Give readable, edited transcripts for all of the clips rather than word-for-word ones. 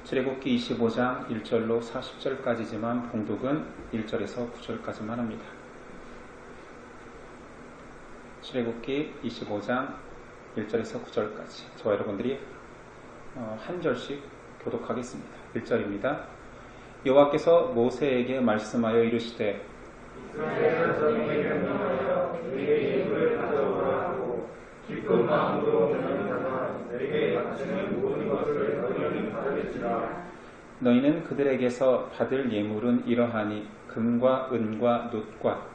출애굽기 25장 1절로 40절까지지만 봉독은 1절에서 9절까지만 합니다. 출애굽기 25장 1절에서 9절까지 저와 여러분들이 한 절씩 교독하겠습니다. 1절입니다. 여호와께서 모세에게 말씀하여 이르시되 이스라엘 자손에게 명령하여 내게 예물을 가져오라 하고 기쁜 마음으로 명령하사 내게 바치는 모든 것을 너희는 받을지라. 너희는 그들에게서 받을 예물은 이러하니 금과 은과 놋과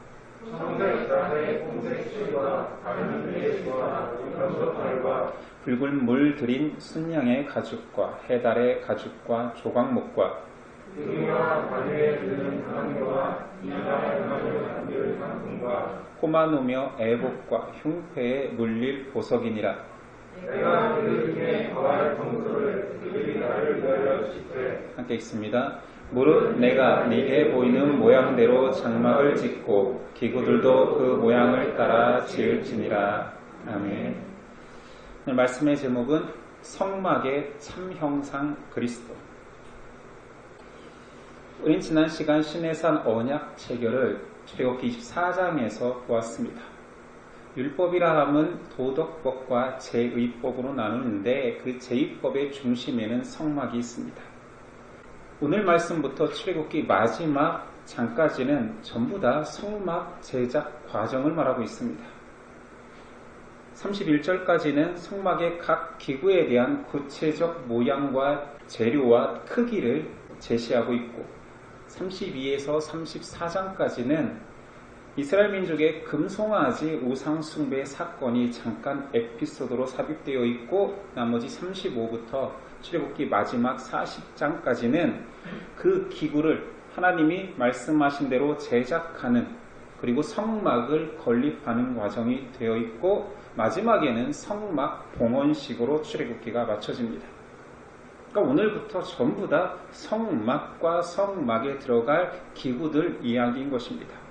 청색 자의 홍색 실과 다른 예시와 연소털과 붉은 물 들인 순양의 가죽과 해달의 가죽과 조각목과 등과 관유에 드는 향료와 이나의 향료 담길 상품과 호마노며 애복과 흉패에 물릴 보석이니라. 내가 그들 중에 거할 성소를 그들이 나를 위하여 짓되 함께 읽습니다. 무릇 내가 네게 보이는 모양대로 장막을 짓고 기구들도 그 모양을 따라 지을지니라. 아멘. 오늘 말씀의 제목은 성막의 참형상 그리스도. 우린 지난 시간 시내산 언약 체결을 출애굽기 24장에서 보았습니다. 율법이라 함은 도덕법과 제의법으로 나누는데 그 제의법의 중심에는 성막이 있습니다. 오늘 말씀부터 출애굽기 마지막 장까지는 전부 다 성막 제작 과정을 말하고 있습니다. 31절까지는 성막의 각 기구에 대한 구체적 모양과 재료와 크기를 제시하고 있고 32에서 34장까지는 이스라엘 민족의 금송아지 우상숭배 사건이 잠깐 에피소드로 삽입되어 있고 나머지 35부터 출애굽기 마지막 40장까지는 그 기구를 하나님이 말씀하신 대로 제작하는 그리고 성막을 건립하는 과정이 되어 있고 마지막에는 성막 봉헌식으로 출애굽기가 마쳐집니다. 그러니까 오늘부터 전부 다 성막과 성막에 들어갈 기구들 이야기인 것입니다.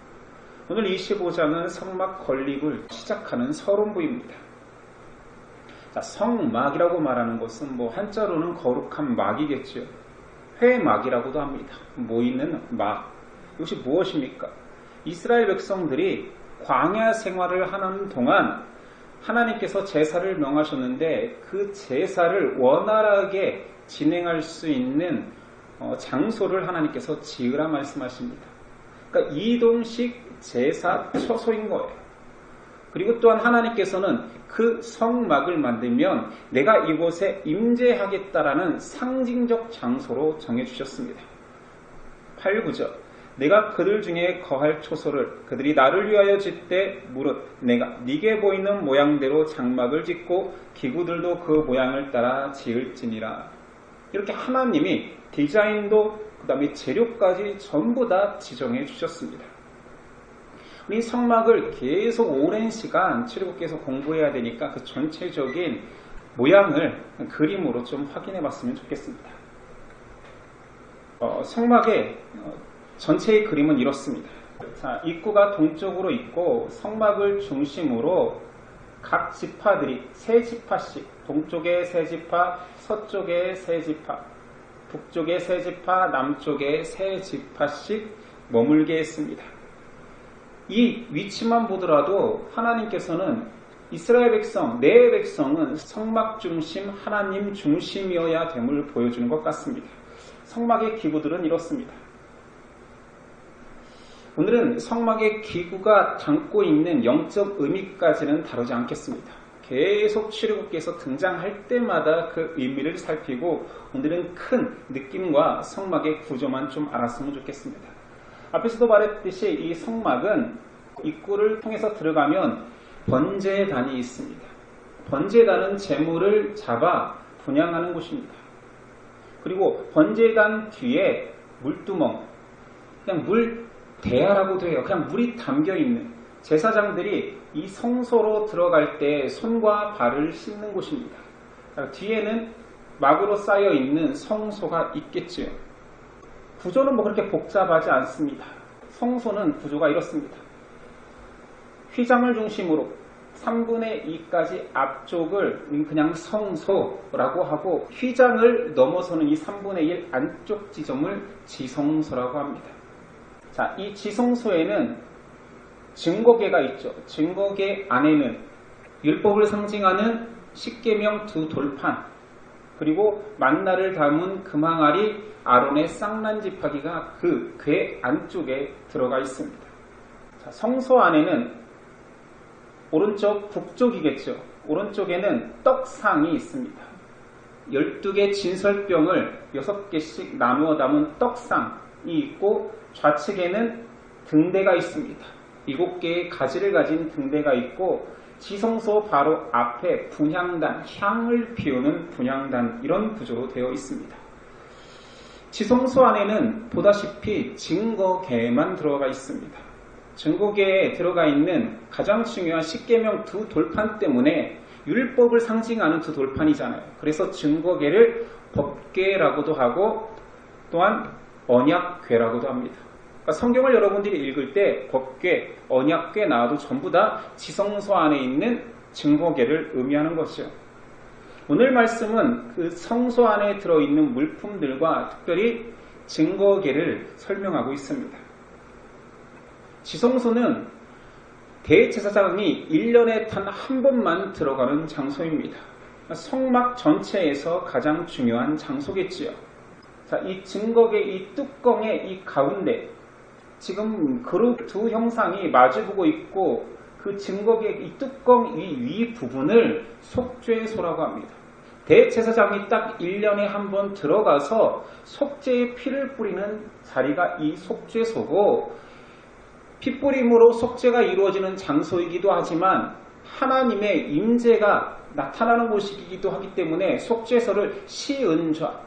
오늘 25장은 성막 건립을 시작하는 서론부입니다. 자, 성막이라고 말하는 것은 한자로는 거룩한 막이겠죠. 회막이라고도 합니다. 모이는 막. 이것이 무엇입니까? 이스라엘 백성들이 광야 생활을 하는 동안 하나님께서 제사를 명하셨는데 그 제사를 원활하게 진행할 수 있는 장소를 하나님께서 지으라 말씀하십니다. 그러니까 이동식 제사 처소인 거예요. 그리고 또한 하나님께서는 그 성막을 만들면 내가 이곳에 임재하겠다라는 상징적 장소로 정해주셨습니다. 8, 9절 내가 그들 중에 거할 초소를 그들이 나를 위하여 짓되 무릇 내가 네게 보이는 모양대로 장막을 짓고 기구들도 그 모양을 따라 지을지니라. 이렇게 하나님이 디자인도 그 다음에 재료까지 전부 다 지정해 주셨습니다. 우리 성막을 계속 오랜 시간 출애굽기에서 공부해야 되니까 그 전체적인 모양을 그림으로 좀 확인해 봤으면 좋겠습니다. 성막의 전체의 그림은 이렇습니다. 자, 입구가 동쪽으로 있고 성막을 중심으로 각 지파들이 세 지파씩 동쪽에 세 지파, 서쪽에 세 지파, 북쪽에 세 지파, 남쪽에 세 지파씩 머물게 했습니다. 이 위치만 보더라도 하나님께서는 이스라엘 백성, 내 백성은 성막 중심, 하나님 중심이어야 됨을 보여주는 것 같습니다. 성막의 기구들은 이렇습니다. 오늘은 성막의 기구가 담고 있는 영적 의미까지는 다루지 않겠습니다. 계속 출애굽기에서 등장할 때마다 그 의미를 살피고 오늘은 큰 느낌과 성막의 구조만 좀 알았으면 좋겠습니다. 앞에서도 말했듯이 이 성막은 입구를 통해서 들어가면 번제단이 있습니다. 번제단은 제물을 잡아 분향하는 곳입니다. 그리고 번제단 뒤에 물두멍, 그냥 물 대야라고도 해요. 그냥 물이 담겨있는 제사장들이 이 성소로 들어갈 때 손과 발을 씻는 곳입니다. 뒤에는 막으로 쌓여있는 성소가 있겠지요. 구조는 그렇게 복잡하지 않습니다. 성소는 구조가 이렇습니다. 휘장을 중심으로 3분의 2까지 앞쪽을 그냥 성소라고 하고 휘장을 넘어서는 이 3분의 1 안쪽 지점을 지성소라고 합니다. 자, 이 지성소에는 증거궤가 있죠. 증거궤 안에는 율법을 상징하는 십계명 두 돌판, 그리고 만나를 담은 금항아리 아론의 쌍난지파기가 그 궤 안쪽에 들어가 있습니다. 자, 성소 안에는 오른쪽 북쪽이겠죠. 오른쪽에는 떡상이 있습니다. 12개 진설병을 6개씩 나누어 담은 떡상이 있고 좌측에는 등대가 있습니다. 7개의 가지를 가진 등대가 있고 지성소 바로 앞에 분향단, 향을 피우는 분향단, 이런 구조로 되어 있습니다. 지성소 안에는 보다시피 증거궤만 들어가 있습니다. 증거궤에 들어가 있는 가장 중요한 십계명 두 돌판 때문에 율법을 상징하는 두 돌판이잖아요. 그래서 증거궤를 법궤라고도 하고 또한 언약궤라고도 합니다. 그러니까 성경을 여러분들이 읽을 때 법궤, 언약궤 나와도 전부 다 지성소 안에 있는 증거궤를 의미하는 것이죠. 오늘 말씀은 그 성소 안에 들어있는 물품들과 특별히 증거궤를 설명하고 있습니다. 지성소는 대제사장이 1년에 단 한 번만 들어가는 장소입니다. 성막 전체에서 가장 중요한 장소겠지요. 자, 이 증거궤 이 뚜껑의 이 가운데 지금 그룹 두 형상이 마주보고 있고 그 증거궤 이 뚜껑 이 위 부분을 속죄소라고 합니다. 대제사장이 딱 1년에 한 번 들어가서 속죄의 피를 뿌리는 자리가 이 속죄소고 피뿌림으로 속죄가 이루어지는 장소이기도 하지만 하나님의 임재가 나타나는 곳이기도 하기 때문에 속죄소를 시은좌,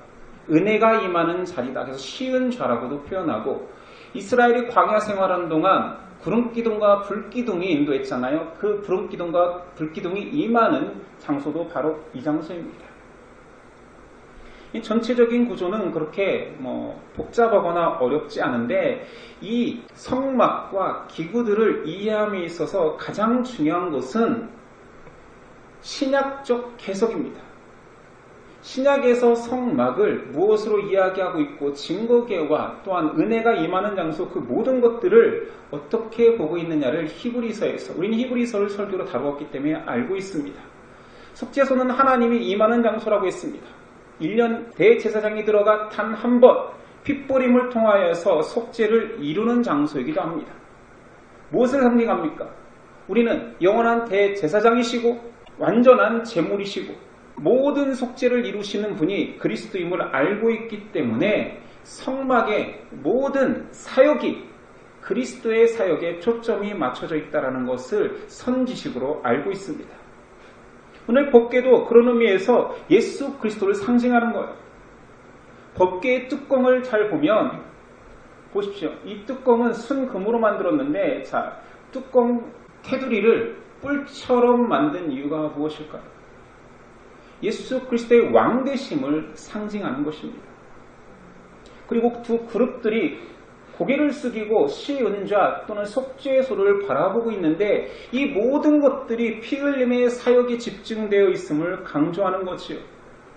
은혜가 임하는 자리다. 그래서 시은좌라고도 표현하고 이스라엘이 광야 생활하는 동안 구름기둥과 불기둥이 인도했잖아요. 그 구름기둥과 불기둥이 임하는 장소도 바로 이 장소입니다. 이 전체적인 구조는 그렇게 복잡하거나 어렵지 않은데 이 성막과 기구들을 이해함에 있어서 가장 중요한 것은 신약적 해석입니다. 신약에서 성막을 무엇으로 이야기하고 있고 증거궤와 또한 은혜가 임하는 장소 그 모든 것들을 어떻게 보고 있느냐를 히브리서에서 우리는 히브리서를 설교로 다루었기 때문에 알고 있습니다. 속죄소는 하나님이 임하는 장소라고 했습니다. 1년 대제사장이 들어가 단 한 번 핏뿌림을 통하여서 속죄를 이루는 장소이기도 합니다. 무엇을 상징합니까? 우리는 영원한 대제사장이시고 완전한 제물이시고 모든 속죄를 이루시는 분이 그리스도임을 알고 있기 때문에 성막의 모든 사역이 그리스도의 사역에 초점이 맞춰져 있다는 것을 선지식으로 알고 있습니다. 오늘 법궤도 그런 의미에서 예수 그리스도를 상징하는 거예요. 법궤의 뚜껑을 잘 보면 보십시오. 이 뚜껑은 순금으로 만들었는데 자, 뚜껑 테두리를 뿔처럼 만든 이유가 무엇일까요? 예수 그리스도의 왕되심을 상징하는 것입니다. 그리고 두 그룹들이 고개를 숙이고 시은좌 또는 속죄소를 바라보고 있는데 이 모든 것들이 피 흘림의 사역에 집중되어 있음을 강조하는 것이요.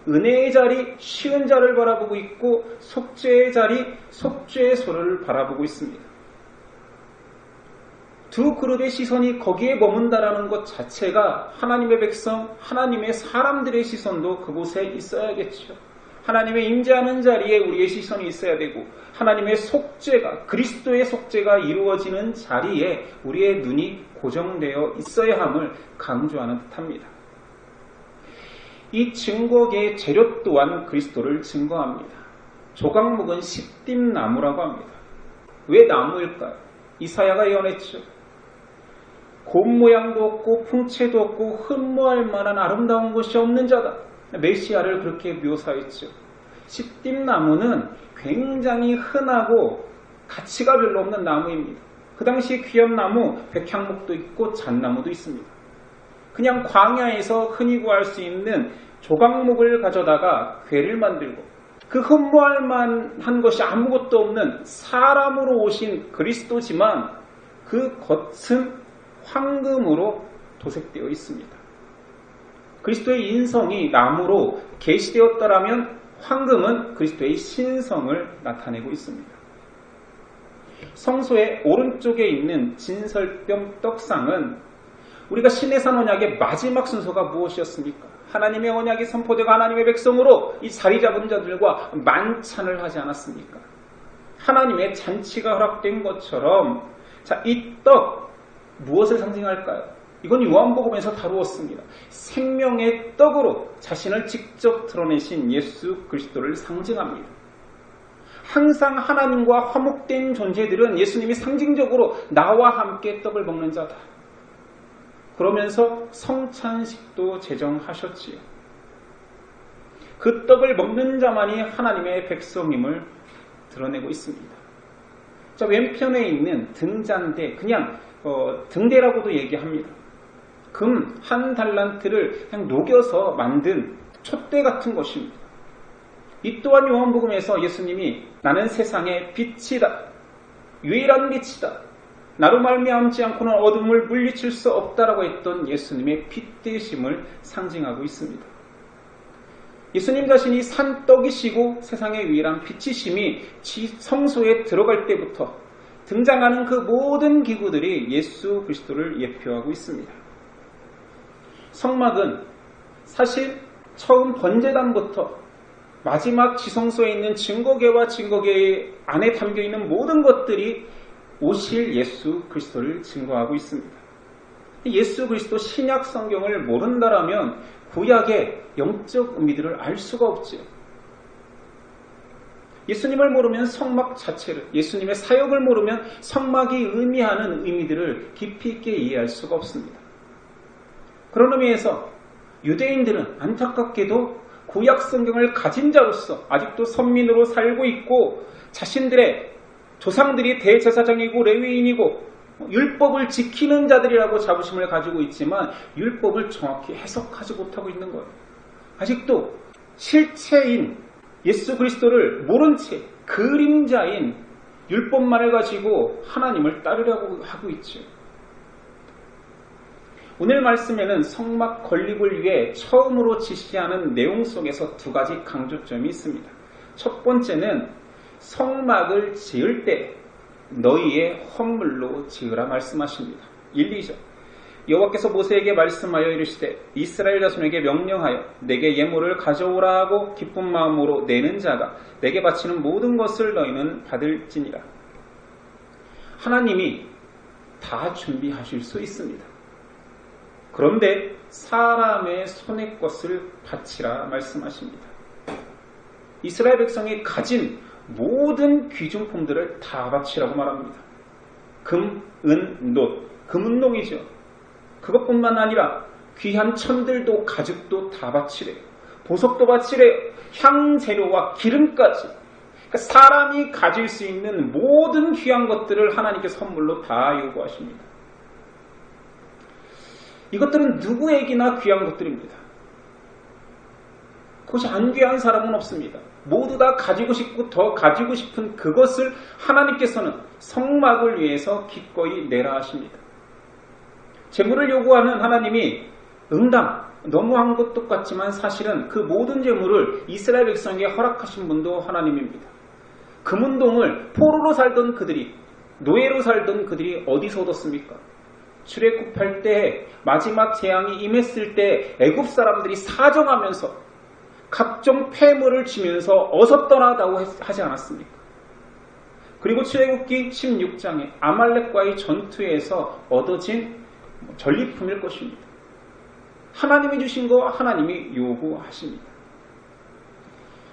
은혜의 자리 시은좌를 바라보고 있고 속죄의 자리 속죄소를 바라보고 있습니다. 두 그룹의 시선이 거기에 머문다라는 것 자체가 하나님의 백성, 하나님의 사람들의 시선도 그곳에 있어야겠죠. 하나님의 임재하는 자리에 우리의 시선이 있어야 되고 하나님의 속죄가 그리스도의 속죄가 이루어지는 자리에 우리의 눈이 고정되어 있어야 함을 강조하는 듯합니다. 이 증거계의 재료 또한 그리스도를 증거합니다. 조각목은 십딤나무라고 합니다. 왜 나무일까요? 이사야가 예언했죠. 곰 모양도 없고 풍채도 없고 흠모할 만한 아름다운 것이 없는 자다. 메시아를 그렇게 묘사했죠. 십딤나무는 굉장히 흔하고 가치가 별로 없는 나무입니다. 그 당시 귀한 나무 백향목도 있고 잣나무도 있습니다. 그냥 광야에서 흔히 구할 수 있는 조각목을 가져다가 궤를 만들고 그 흠모할 만한 것이 아무것도 없는 사람으로 오신 그리스도지만 그 겉은 황금으로 도색되어 있습니다. 그리스도의 인성이 나무로 계시되었다라면 황금은 그리스도의 신성을 나타내고 있습니다. 성소의 오른쪽에 있는 진설병 떡상은 우리가 신의 산 언약의 마지막 순서가 무엇이었습니까? 하나님의 언약이 선포되고 하나님의 백성으로 이 자리 잡은 자들과 만찬을 하지 않았습니까? 하나님의 잔치가 허락된 것처럼 자, 이 떡 무엇을 상징할까요? 이건 요한복음에서 다루었습니다. 생명의 떡으로 자신을 직접 드러내신 예수 그리스도를 상징합니다. 항상 하나님과 화목된 존재들은 예수님이 상징적으로 나와 함께 떡을 먹는 자다. 그러면서 성찬식도 제정하셨지요. 그 떡을 먹는 자만이 하나님의 백성임을 드러내고 있습니다. 자, 왼편에 있는 등잔대, 그냥 등대라고도 얘기합니다. 금 한 달란트를 그냥 녹여서 만든 촛대 같은 것입니다. 이 또한 요한복음에서 예수님이 나는 세상의 빛이다. 유일한 빛이다. 나로 말미암지 않고는 어둠을 물리칠 수 없다라고 했던 예수님의 빛 되심을 상징하고 있습니다. 예수님 자신이 산떡이시고 세상의 유일한 빛이심이 성소에 들어갈 때부터 등장하는 그 모든 기구들이 예수 그리스도를 예표하고 있습니다. 성막은 사실 처음 번제단부터 마지막 지성소에 있는 증거궤와 증거궤 안에 담겨있는 모든 것들이 오실 예수 그리스도를 증거하고 있습니다. 예수 그리스도 신약 성경을 모른다라면 구약의 영적 의미들을 알 수가 없지요. 예수님을 모르면 성막 자체를, 예수님의 사역을 모르면 성막이 의미하는 의미들을 깊이 있게 이해할 수가 없습니다. 그런 의미에서 유대인들은 안타깝게도 구약 성경을 가진 자로서 아직도 선민으로 살고 있고 자신들의 조상들이 대제사장이고 레위인이고 율법을 지키는 자들이라고 자부심을 가지고 있지만 율법을 정확히 해석하지 못하고 있는 거예요. 아직도 실체인 예수 그리스도를 모른 채 그림자인 율법만을 가지고 하나님을 따르려고 하고 있죠. 오늘 말씀에는 성막 건립을 위해 처음으로 지시하는 내용 속에서 두 가지 강조점이 있습니다. 첫 번째는 성막을 지을 때 너희의 헌물로 지으라 말씀하십니다. 1, 2절 여호와께서 모세에게 말씀하여 이르시되 이스라엘 자손에게 명령하여 내게 예물을 가져오라 하고 기쁜 마음으로 내는 자가 내게 바치는 모든 것을 너희는 받을지니라. 하나님이 다 준비하실 수 있습니다. 그런데 사람의 손의 것을 바치라 말씀하십니다. 이스라엘 백성이 가진 모든 귀중품들을 다 바치라고 말합니다. 금, 은, 놋, 금은농이죠. 그것뿐만 아니라 귀한 천들도 가죽도 다 바치래요. 보석도 바치래요. 향재료와 기름까지. 그러니까 사람이 가질 수 있는 모든 귀한 것들을 하나님께서 선물로 다 요구하십니다. 이것들은 누구에게나 귀한 것들입니다. 그것이 안 귀한 사람은 없습니다. 모두 다 가지고 싶고 더 가지고 싶은 그것을 하나님께서는 성막을 위해서 기꺼이 내라 하십니다. 재물을 요구하는 하나님이 응당, 너무한 것 똑같지만 사실은 그 모든 재물을 이스라엘 백성에게 허락하신 분도 하나님입니다. 금운동을 포로로 살던 그들이, 노예로 살던 그들이 어디서 얻었습니까? 출애굽할 때 마지막 재앙이 임했을 때 애굽 사람들이 사정하면서 각종 폐물을 주면서 어서 떠나다고 하지 않았습니까? 그리고 출애굽기 16장에 아말렉과의 전투에서 얻어진 전리품일 것입니다. 하나님이 주신 거 하나님이 요구하십니다.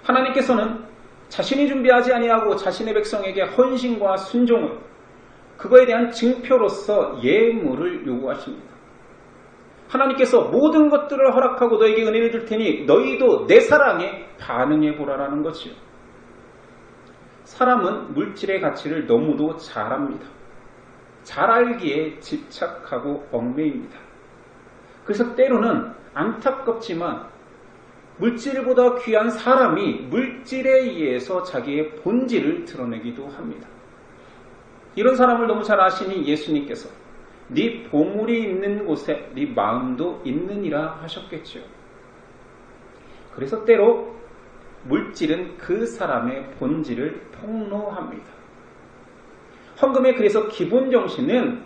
하나님께서는 자신이 준비하지 아니하고 자신의 백성에게 헌신과 순종을 그거에 대한 증표로서 예물을 요구하십니다. 하나님께서 모든 것들을 허락하고 너에게 은혜를 줄 테니 너희도 내 사랑에 반응해 보라라는 거지요. 사람은 물질의 가치를 너무도 잘 압니다. 잘 알기에 집착하고 얽매입니다. 그래서 때로는 안타깝지만 물질보다 귀한 사람이 물질에 의해서 자기의 본질을 드러내기도 합니다. 이런 사람을 너무 잘 아시니 예수님께서 네 보물이 있는 곳에 네 마음도 있느니라 하셨겠지요. 그래서 때로 물질은 그 사람의 본질을 폭로합니다. 헌금의 그래서 기본 정신은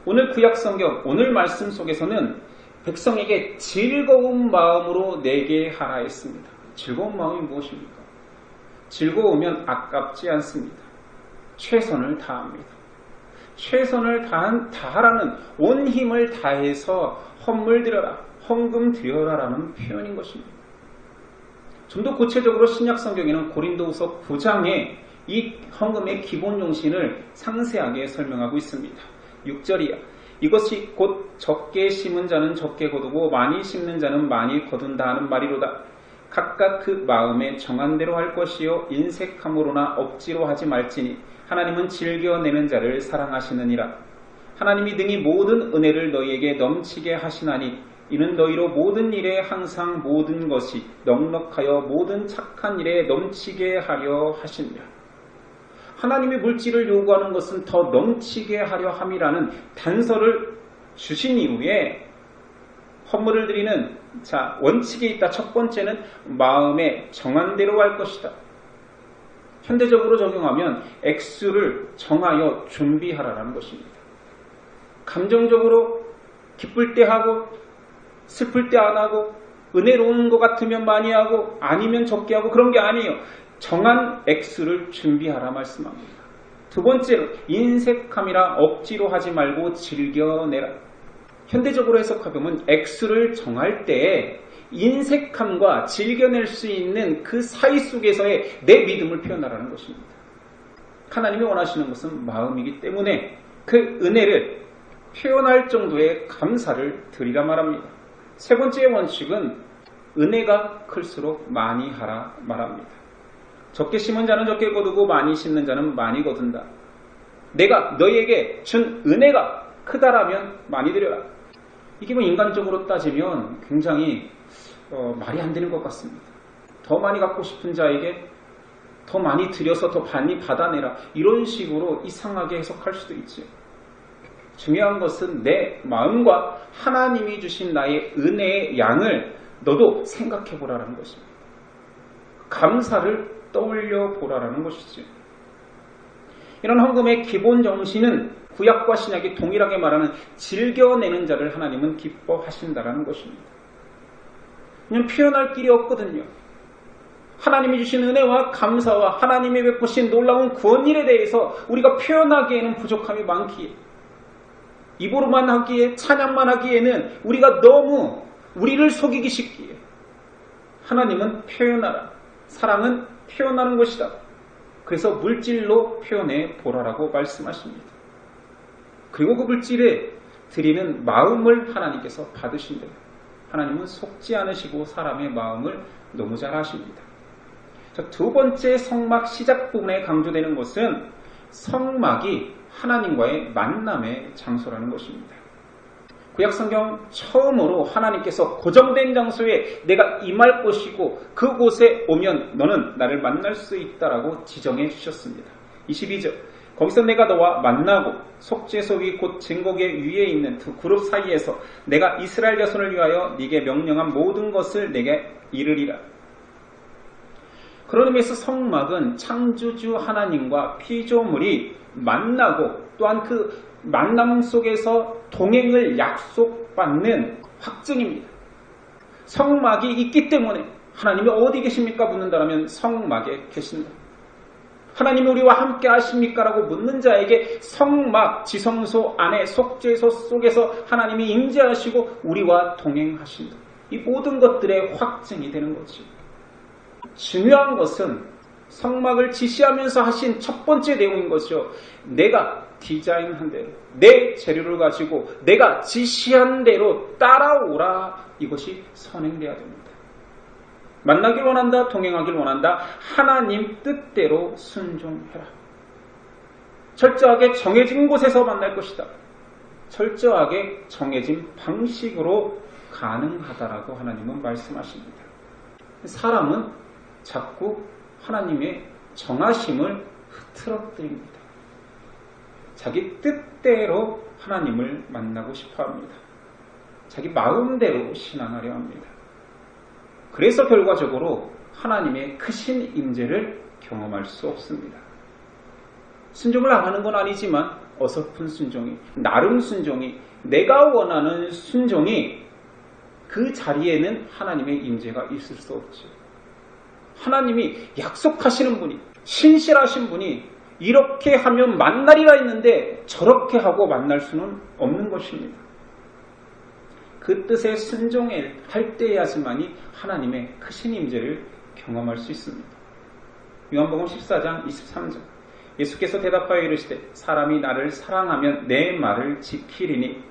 오늘 구약성경, 오늘 말씀 속에서는 백성에게 즐거운 마음으로 내게 하라 했습니다. 즐거운 마음이 무엇입니까? 즐거우면 아깝지 않습니다. 최선을 다합니다. 최선을 다하라는 온 힘을 다해서 헌물 드려라, 헌금 드려라라는 표현인 것입니다. 좀 더 구체적으로 신약성경에는 고린도후서 9장에 이 헌금의 기본 정신을 상세하게 설명하고 있습니다. 6절이야. 이것이 곧 적게 심은 자는 적게 거두고 많이 심는 자는 많이 거둔다 하는 말이로다. 각각 그 마음에 정한 대로 할 것이요 인색함으로나 억지로 하지 말지니 하나님은 즐겨내는 자를 사랑하시느니라. 하나님이 능히 모든 은혜를 너희에게 넘치게 하시나니 이는 너희로 모든 일에 항상 모든 것이 넉넉하여 모든 착한 일에 넘치게 하려 하시니라. 하나님의 물질을 요구하는 것은 더 넘치게 하려 함이라는 단서를 주신 이후에 헌물을 드리는 원칙이 있다. 첫 번째는 마음에 정한 대로 할 것이다. 현대적으로 적용하면 액수를 정하여 준비하라는 것입니다. 감정적으로 기쁠 때 하고 슬플 때 안 하고 은혜로운 것 같으면 많이 하고 아니면 적게 하고 그런 게 아니에요. 정한 액수를 준비하라 말씀합니다. 두 번째로 인색함이라 억지로 하지 말고 즐겨내라. 현대적으로 해석하면 액수를 정할 때 인색함과 즐겨낼 수 있는 그 사이 속에서의 내 믿음을 표현하라는 것입니다. 하나님이 원하시는 것은 마음이기 때문에 그 은혜를 표현할 정도의 감사를 드리라 말합니다. 세 번째 원칙은 은혜가 클수록 많이 하라 말합니다. 적게 심은 자는 적게 거두고 많이 심는 자는 많이 거둔다. 내가 너희에게 준 은혜가 크다라면 많이 드려라. 이게 뭐 인간적으로 따지면 굉장히 말이 안 되는 것 같습니다. 더 많이 갖고 싶은 자에게 더 많이 드려서 더 많이 받아내라. 이런 식으로 이상하게 해석할 수도 있죠. 중요한 것은 내 마음과 하나님이 주신 나의 은혜의 양을 너도 생각해 보라는 것입니다. 감사를 떠올려 보라는 것이죠. 이런 헌금의 기본 정신은 구약과 신약이 동일하게 말하는 즐겨내는 자를 하나님은 기뻐하신다는 것입니다. 그냥 표현할 길이 없거든요. 하나님이 주신 은혜와 감사와 하나님이 베푸신 놀라운 구원일에 대해서 우리가 표현하기에는 부족함이 많기에 입으로만 하기에 찬양만 하기에는 우리가 너무 우리를 속이기 쉽기에 하나님은 표현하라. 사랑은 표현하는 것이다. 그래서 물질로 표현해 보라라고 말씀하십니다. 그리고 그 물질에 드리는 마음을 하나님께서 받으신대요. 하나님은 속지 않으시고 사람의 마음을 너무 잘 아십니다. 두 번째 성막 시작 부분에 강조되는 것은 성막이 하나님과의 만남의 장소라는 것입니다. 구약성경 처음으로 하나님께서 고정된 장소에 내가 임할 것이고 그곳에 오면 너는 나를 만날 수 있다라고 지정해 주셨습니다. 22절 거기서 내가 너와 만나고 속죄소위 곧 증거계 위에 있는 두 그룹 사이에서 내가 이스라엘 자손을 위하여 네게 명령한 모든 것을 내게 이르리라. 그런 의미에서 성막은 창조주 하나님과 피조물이 만나고 또한 그 만남 속에서 동행을 약속받는 확증입니다. 성막이 있기 때문에 하나님이 어디 계십니까? 묻는다면 성막에 계신다. 하나님이 우리와 함께 하십니까? 라고 묻는 자에게 성막, 지성소 안에 속죄소 속에서 하나님이 임재하시고 우리와 동행하신다. 이 모든 것들의 확증이 되는 거지. 중요한 것은 성막을 지시하면서 하신 첫 번째 내용인 것이죠. 내가 디자인한 대로 내 재료를 가지고 내가 지시한 대로 따라오라. 이것이 선행되어야 됩니다. 만나길 원한다. 동행하길 원한다. 하나님 뜻대로 순종해라. 철저하게 정해진 곳에서 만날 것이다. 철저하게 정해진 방식으로 가능하다라고 하나님은 말씀하십니다. 사람은 자꾸 하나님의 정하심을 흐트러뜨립니다. 자기 뜻대로 하나님을 만나고 싶어 합니다. 자기 마음대로 신앙하려 합니다. 그래서 결과적으로 하나님의 크신 임재를 경험할 수 없습니다. 순종을 안 하는 건 아니지만 어설픈 순종이, 나름 순종이, 내가 원하는 순종이 그 자리에는 하나님의 임재가 있을 수 없죠. 하나님이 약속하시는 분이, 신실하신 분이 이렇게 하면 만나리라 했는데 저렇게 하고 만날 수는 없는 것입니다. 그 뜻에 순종할 때야지만이 하나님의 크신 임재를 경험할 수 있습니다. 요한복음 14장 23절 예수께서 대답하여 이르시되 사람이 나를 사랑하면 내 말을 지키리니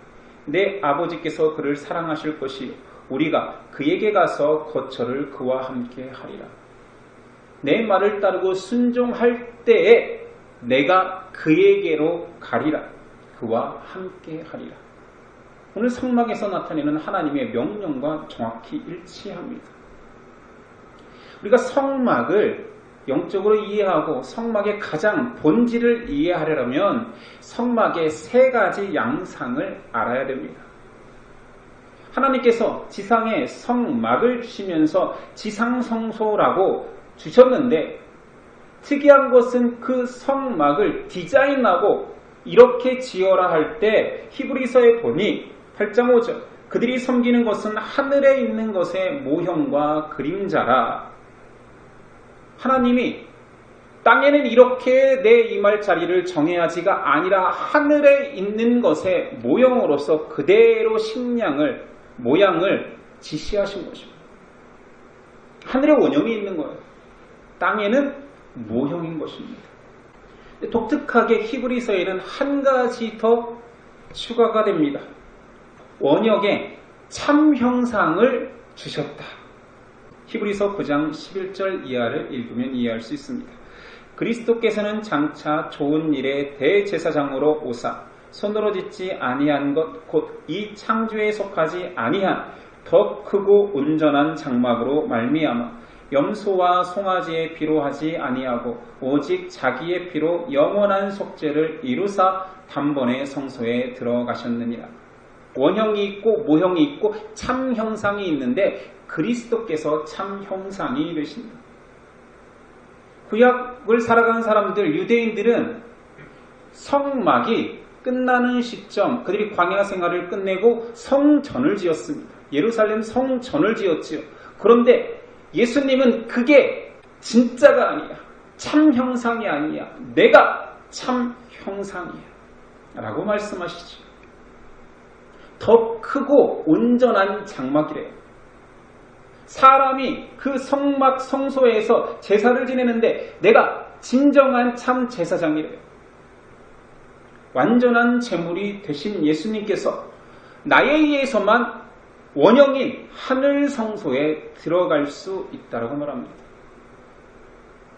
내 아버지께서 그를 사랑하실 것이요 우리가 그에게 가서 거처를 그와 함께 하리라. 내 말을 따르고 순종할 때에 내가 그에게로 가리라. 그와 함께 하리라. 오늘 성막에서 나타내는 하나님의 명령과 정확히 일치합니다. 우리가 성막을 영적으로 이해하고 성막의 가장 본질을 이해하려면 성막의 세 가지 양상을 알아야 됩니다. 하나님께서 지상에 성막을 주시면서 지상성소라고 주셨는데 특이한 것은 그 성막을 디자인하고 이렇게 지어라 할 때 히브리서에 보니 8장 5절 그들이 섬기는 것은 하늘에 있는 것의 모형과 그림자라. 하나님이 땅에는 이렇게 내 임할 자리를 정해야지가 아니라 하늘에 있는 것의 모형으로서 그대로 식량을 모양을 지시하신 것입니다. 하늘에 원형이 있는 거예요. 땅에는 모형인 것입니다. 독특하게 히브리서에는 한 가지 더 추가가 됩니다. 원형에 참 형상을 주셨다. 히브리서 9장 11절 이하를 읽으면 이해할 수 있습니다. 그리스도께서는 장차 좋은 일의 대제사장으로 오사 손으로 짓지 아니한 것 곧 이 창조에 속하지 아니한 더 크고 온전한 장막으로 말미암아 염소와 송아지의 피로 하지 아니하고 오직 자기의 피로 영원한 속죄를 이루사 단번에 성소에 들어가셨느니라. 원형이 있고 모형이 있고 참 형상이 있는데 그리스도께서 참 형상이 되십니다. 구약을 살아가는 사람들, 유대인들은 성막이 끝나는 시점, 그들이 광야 생활을 끝내고 성전을 지었습니다. 예루살렘 성전을 지었지요. 그런데 예수님은 그게 진짜가 아니야. 참 형상이 아니야. 내가 참 형상이야. 라고 말씀하시죠. 더 크고 온전한 장막이래요. 사람이 그 성막 성소에서 제사를 지내는데 내가 진정한 참 제사장이래요. 완전한 제물이 되신 예수님께서 나에 의해서만 원형인 하늘 성소에 들어갈 수 있다고 말합니다.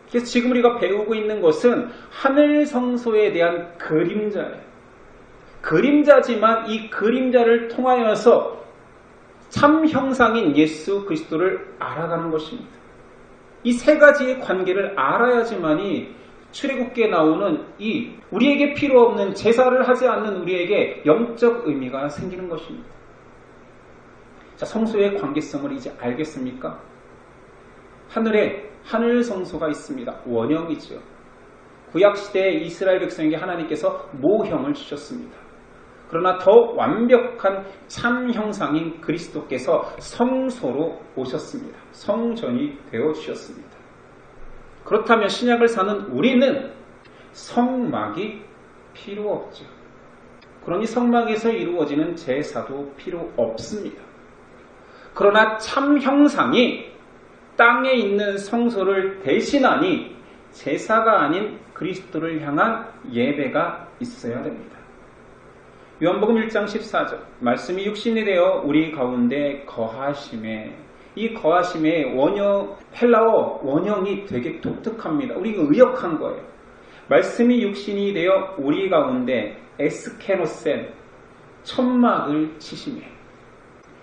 그래서 지금 우리가 배우고 있는 것은 하늘 성소에 대한 그림자예요. 그림자지만 이 그림자를 통하여서 참 형상인 예수 그리스도를 알아가는 것입니다. 이 세 가지의 관계를 알아야지만이 출애굽기에 나오는 이 우리에게 필요 없는 제사를 하지 않는 우리에게 영적 의미가 생기는 것입니다. 자, 성소의 관계성을 이제 알겠습니까? 하늘에 하늘 성소가 있습니다. 원형이죠. 구약시대에 이스라엘 백성에게 하나님께서 모형을 주셨습니다. 그러나 더 완벽한 참 형상인 그리스도께서 성소로 오셨습니다. 성전이 되어주셨습니다. 그렇다면 신약을 사는 우리는 성막이 필요 없죠. 그러니 성막에서 이루어지는 제사도 필요 없습니다. 그러나 참 형상이 땅에 있는 성소를 대신하니 제사가 아닌 그리스도를 향한 예배가 있어야 됩니다. 요한복음 1장 14절 말씀이 육신이 되어 우리 가운데 거하심에 이 거하심의 원형 헬라어 원형이 되게 독특합니다. 우리가 의역한 거예요. 말씀이 육신이 되어 우리 가운데 에스케노센 천막을 치시네.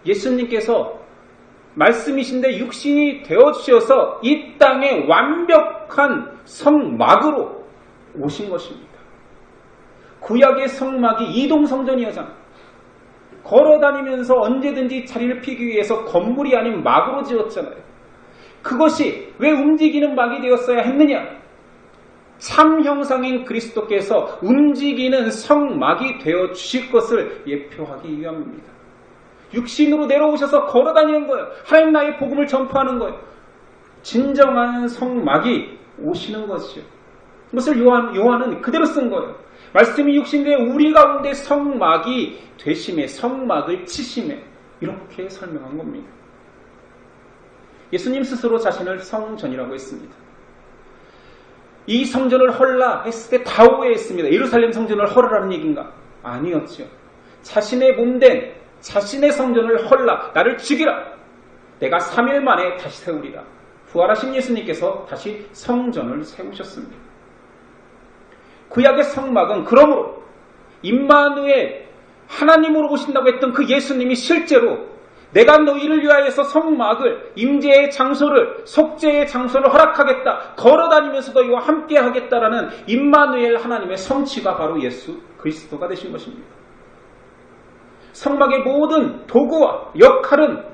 예수님께서 말씀이신데 육신이 되어주셔서 이 땅에 완벽한 성막으로 오신 것입니다. 구약의 성막이 이동성전이었잖아. 걸어다니면서 언제든지 자리를 피기 위해서 건물이 아닌 막으로 지었잖아요. 그것이 왜 움직이는 막이 되었어야 했느냐? 참 형상인 그리스도께서 움직이는 성막이 되어 주실 것을 예표하기 위함입니다. 육신으로 내려오셔서 걸어다니는 거예요. 하나님 나의 복음을 전파하는 거예요. 진정한 성막이 오시는 것이요. 그것을 요한은 그대로 쓴 거예요. 말씀이 육신되어 우리 가운데 성막이 되심에, 성막을 치심에, 이렇게 설명한 겁니다. 예수님 스스로 자신을 성전이라고 했습니다. 이 성전을 헐라 했을 때 다 오해했습니다. 예루살렘 성전을 헐으라는 얘기인가? 아니었죠. 자신의 몸된 자신의 성전을 헐라, 나를 죽이라, 내가 3일 만에 다시 세우리라. 부활하신 예수님께서 다시 성전을 세우셨습니다. 구약의 성막은 그러므로 임마누엘, 하나님으로 오신다고 했던 그 예수님이 실제로 내가 너희를 위하여서 성막을, 임재의 장소를, 속죄의 장소를 허락하겠다, 걸어다니면서 너희와 함께 하겠다라는 임마누엘 하나님의 성취가 바로 예수 그리스도가 되신 것입니다. 성막의 모든 도구와 역할은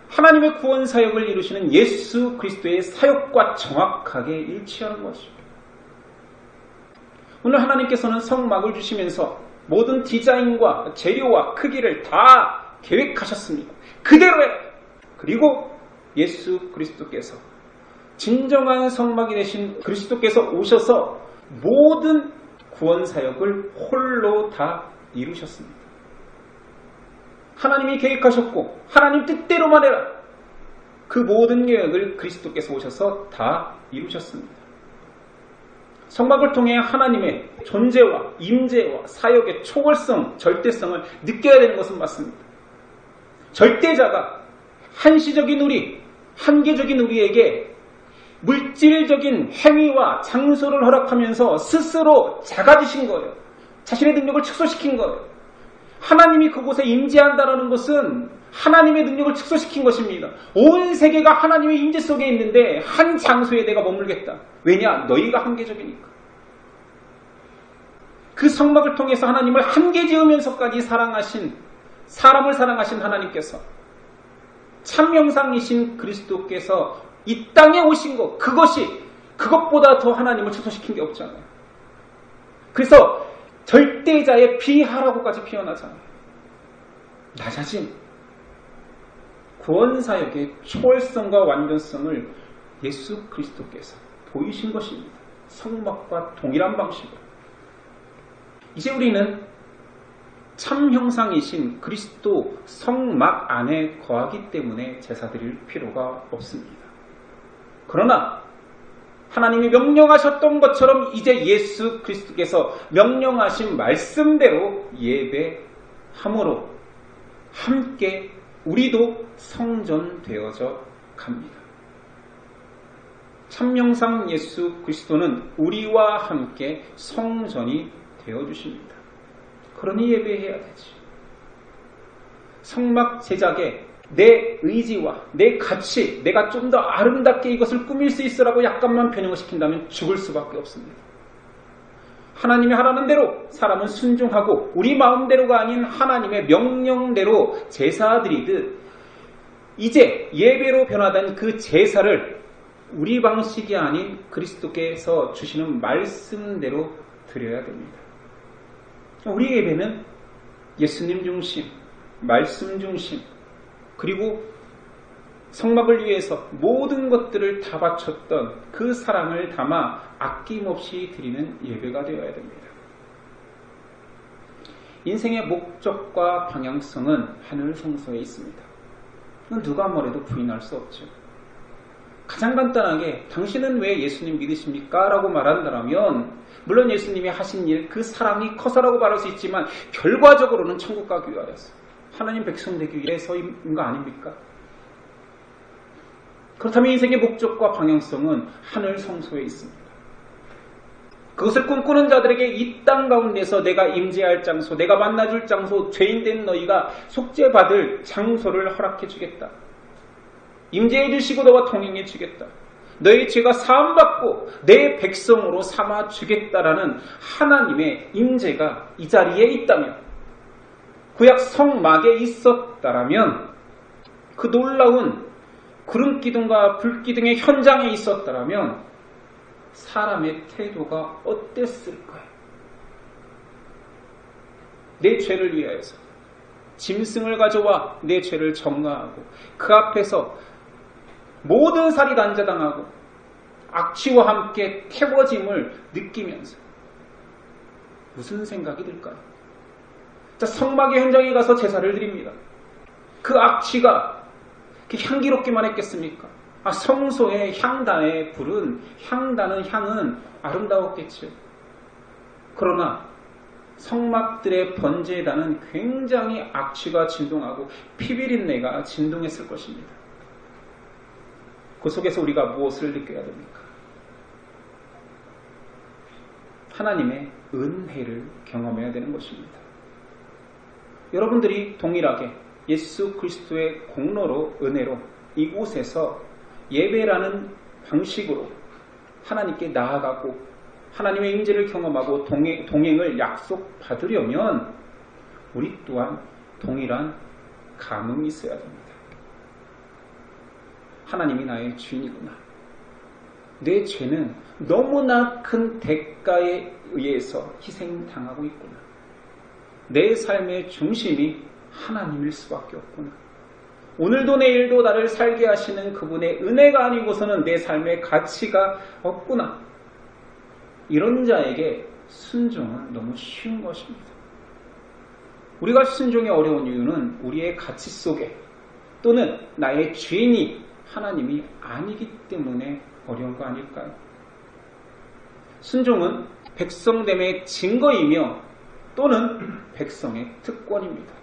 하나님의 구원 사역을 이루시는 예수 그리스도의 사역과 정확하게 일치하는 것입니다. 오늘 하나님께서는 성막을 주시면서 모든 디자인과 재료와 크기를 다 계획하셨습니다. 그대로 해! 그리고 예수 그리스도께서, 진정한 성막이 되신 그리스도께서 오셔서 모든 구원 사역을 홀로 다 이루셨습니다. 하나님이 계획하셨고 하나님 뜻대로만 해라. 그 모든 계획을 그리스도께서 오셔서 다 이루셨습니다. 성막을 통해 하나님의 존재와 임재와 사역의 초월성, 절대성을 느껴야 되는 것은 맞습니다. 절대자가 한시적인 우리, 한계적인 우리에게 물질적인 행위와 장소를 허락하면서 스스로 작아지신 거예요. 자신의 능력을 축소시킨 거예요. 하나님이 그곳에 임재한다는 것은 하나님의 능력을 축소시킨 것입니다. 온 세계가 하나님의 임재 속에 있는데 한 장소에 내가 머물겠다. 왜냐? 너희가 한계적이니까. 그 성막을 통해서 하나님을 한계 지으면서까지 사람을 사랑하신 하나님께서, 참명상이신 그리스도께서 이 땅에 오신 것, 그것보다 더 하나님을 축소시킨 게 없잖아요. 그래서 절대자의 비하라고까지 표현하잖아요. 낮아짐, 구원사역의 초월성과 완전성을 예수 그리스도께서 보이신 것입니다. 성막과 동일한 방식으로. 이제 우리는 참 형상이신 그리스도 성막 안에 거하기 때문에 제사 드릴 필요가 없습니다. 그러나 하나님이 명령하셨던 것처럼 이제 예수 그리스도께서 명령하신 말씀대로 예배함으로 함께 우리도 성전되어져 갑니다. 참명상 예수 그리스도는 우리와 함께 성전이 되어주십니다. 그러니 예배해야 되지. 성막 제작에 내 의지와 내 가치, 내가 좀 더 아름답게 이것을 꾸밀 수 있으라고 약간만 변형을 시킨다면 죽을 수밖에 없습니다. 하나님이 하라는 대로 사람은 순종하고 우리 마음대로가 아닌 하나님의 명령대로 제사드리듯 이제 예배로 변화된 그 제사를 우리 방식이 아닌 그리스도께서 주시는 말씀대로 드려야 됩니다. 우리 예배는 예수님 중심, 말씀 중심, 그리고 성막을 위해서 모든 것들을 다 바쳤던 그 사랑을 담아 아낌없이 드리는 예배가 되어야 됩니다. 인생의 목적과 방향성은 하늘 성소에 있습니다. 그건 누가 뭐래도 부인할 수 없죠. 가장 간단하게 당신은 왜 예수님 믿으십니까? 라고 말한다면 물론 예수님이 하신 일, 그 사랑이 커서라고 말할 수 있지만 결과적으로는 천국 가기 위하여서 하나님 백성 되기 위해서인 거 아닙니까? 그렇다면 인생의 목적과 방향성은 하늘 성소에 있습니다. 그것을 꿈꾸는 자들에게 이 땅 가운데서 내가 임재할 장소, 내가 만나줄 장소, 죄인된 너희가 속죄받을 장소를 허락해 주겠다. 임재해 주시고 너와 동행해 주겠다. 너희 죄가 사함받고 내 백성으로 삼아 주겠다라는 하나님의 임재가 이 자리에 있다면, 구약 성막에 있었다라면, 그 놀라운 구름기둥과 불기둥의 현장에 있었다라면 사람의 태도가 어땠을까요? 내 죄를 위하여서 짐승을 가져와 내 죄를 정화하고 그 앞에서 모든 살이 단자당하고 악취와 함께 태워짐을 느끼면서 무슨 생각이 들까요? 자, 성막의 현장에 가서 제사를 드립니다. 그 악취가 향기롭기만 했겠습니까? 성소의 향단의 불은, 향은 아름다웠겠죠. 그러나 성막들의 번제단은 굉장히 악취가 진동하고 피비린내가 진동했을 것입니다. 그 속에서 우리가 무엇을 느껴야 됩니까? 하나님의 은혜를 경험해야 되는 것입니다. 여러분들이 동일하게 예수 그리스도의 공로로, 은혜로 이곳에서 예배라는 방식으로 하나님께 나아가고 하나님의 임재를 경험하고 동행을 약속받으려면 우리 또한 동일한 감흥이 있어야 됩니다. 하나님이 나의 주인이구나. 내 죄는 너무나 큰 대가에 의해서 희생당하고 있구나. 내 삶의 중심이 하나님일 수밖에 없구나. 오늘도 내일도 나를 살게 하시는 그분의 은혜가 아니고서는 내 삶의 가치가 없구나. 이런 자에게 순종은 너무 쉬운 것입니다. 우리가 순종이 어려운 이유는 우리의 가치 속에 또는 나의 죄인이 하나님이 아니기 때문에 어려운 거 아닐까요? 순종은 백성됨의 증거이며 또는 백성의 특권입니다.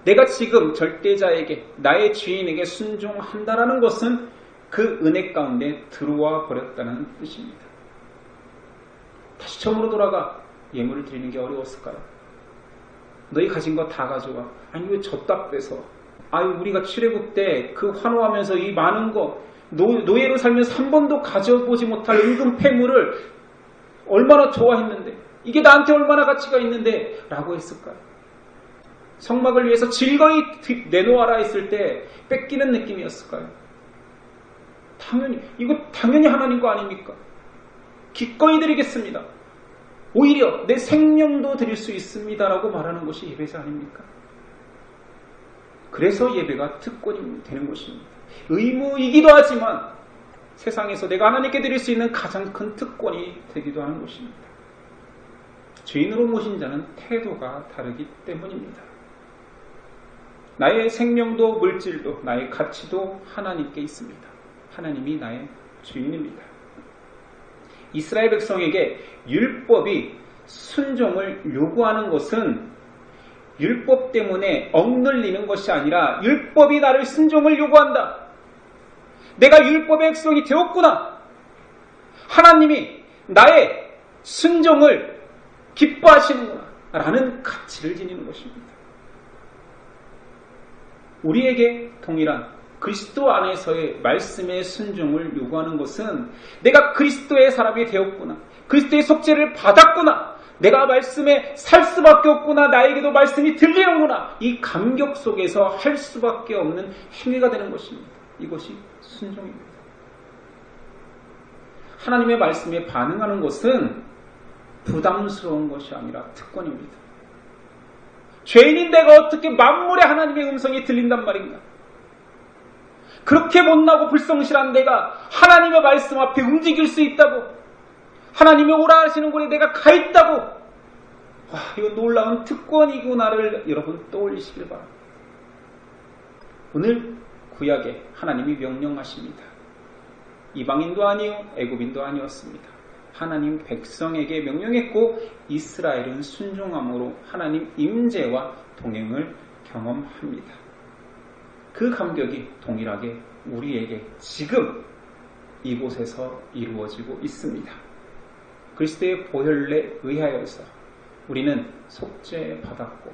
내가 지금 절대자에게, 나의 주인에게 순종한다라는 것은 그 은혜 가운데 들어와 버렸다는 뜻입니다. 다시 처음으로 돌아가 예물을 드리는 게 어려웠을까요? 너희 가진 거 다 가져와. 아니 왜 졌다 빼서. 우리가 출애굽 때 그 환호하면서 이 많은 거, 노예로 살면서 한 번도 가져보지 못할 은금 폐물을 얼마나 좋아했는데, 이게 나한테 얼마나 가치가 있는데 라고 했을까요? 성막을 위해서 즐거이 내놓아라 했을 때 뺏기는 느낌이었을까요? 이거 당연히 하나님 거 아닙니까? 기꺼이 드리겠습니다. 오히려 내 생명도 드릴 수 있습니다라고 말하는 것이 예배자 아닙니까? 그래서 예배가 특권이 되는 것입니다. 의무이기도 하지만 세상에서 내가 하나님께 드릴 수 있는 가장 큰 특권이 되기도 하는 것입니다. 죄인으로 모신 자는 태도가 다르기 때문입니다. 나의 생명도 물질도 나의 가치도 하나님께 있습니다. 하나님이 나의 주인입니다. 이스라엘 백성에게 율법이 순종을 요구하는 것은 율법 때문에 억눌리는 것이 아니라 율법이 나를 순종을 요구한다. 내가 율법의 백성이 되었구나. 하나님이 나의 순종을 기뻐하시는구나 라는 가치를 지니는 것입니다. 우리에게 동일한 그리스도 안에서의 말씀의 순종을 요구하는 것은 내가 그리스도의 사람이 되었구나. 그리스도의 속죄를 받았구나. 내가 말씀에 살 수밖에 없구나. 나에게도 말씀이 들리는구나. 이 감격 속에서 할 수밖에 없는 행위가 되는 것입니다. 이것이 순종입니다. 하나님의 말씀에 반응하는 것은 부담스러운 것이 아니라 특권입니다. 죄인인 내가 어떻게 만물의 하나님의 음성이 들린단 말인가? 그렇게 못나고 불성실한 내가 하나님의 말씀 앞에 움직일 수 있다고? 하나님의 오라 하시는 곳에 내가 가 있다고? 이거 놀라운 특권이구나를 여러분 떠올리시길 바랍니다. 오늘 구약에 하나님이 명령하십니다. 이방인도 아니요 애굽인도 아니었습니다. 하나님 백성에게 명령했고 이스라엘은 순종함으로 하나님 임재와 동행을 경험합니다. 그 감격이 동일하게 우리에게 지금 이곳에서 이루어지고 있습니다. 그리스도의 보혈에 의하여서 우리는 속죄받았고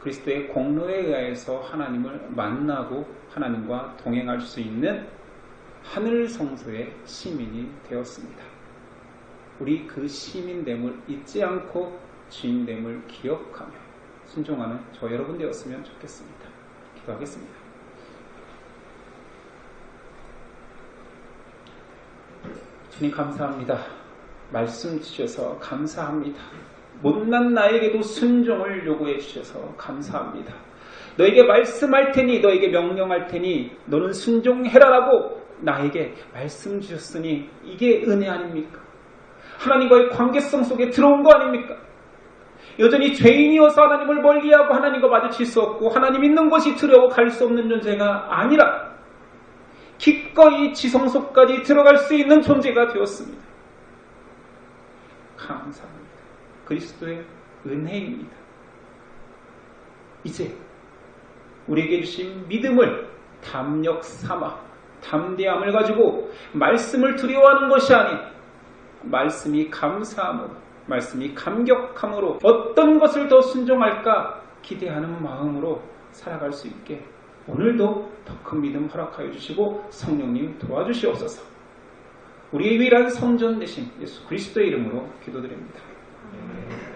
그리스도의 공로에 의하여서 하나님을 만나고 하나님과 동행할 수 있는 하늘 성소의 시민이 되었습니다. 우리 그 시민됨을 잊지 않고 주인됨을 기억하며 순종하는 저 여러분 되었으면 좋겠습니다. 기도하겠습니다. 주님 감사합니다. 말씀 주셔서 감사합니다. 못난 나에게도 순종을 요구해 주셔서 감사합니다. 너에게 말씀할 테니 너에게 명령할 테니 너는 순종해라라고 나에게 말씀 주셨으니 이게 은혜 아닙니까? 하나님과의 관계성 속에 들어온 거 아닙니까? 여전히 죄인이어서 하나님을 멀리하고 하나님과 마주칠 수 없고 하나님 있는 곳이 두려워 갈 수 없는 존재가 아니라 기꺼이 지성소까지 들어갈 수 있는 존재가 되었습니다. 감사합니다. 그리스도의 은혜입니다. 이제 우리에게 주신 믿음을 담력 삼아 담대함을 가지고 말씀을 두려워하는 것이 아닌 말씀이 감사함으로 말씀이 감격함으로 어떤 것을 더 순종할까 기대하는 마음으로 살아갈 수 있게 오늘도 더 큰 믿음 허락하여 주시고 성령님 도와주시옵소서. 우리의 유일한 성전 되신 예수 그리스도의 이름으로 기도드립니다.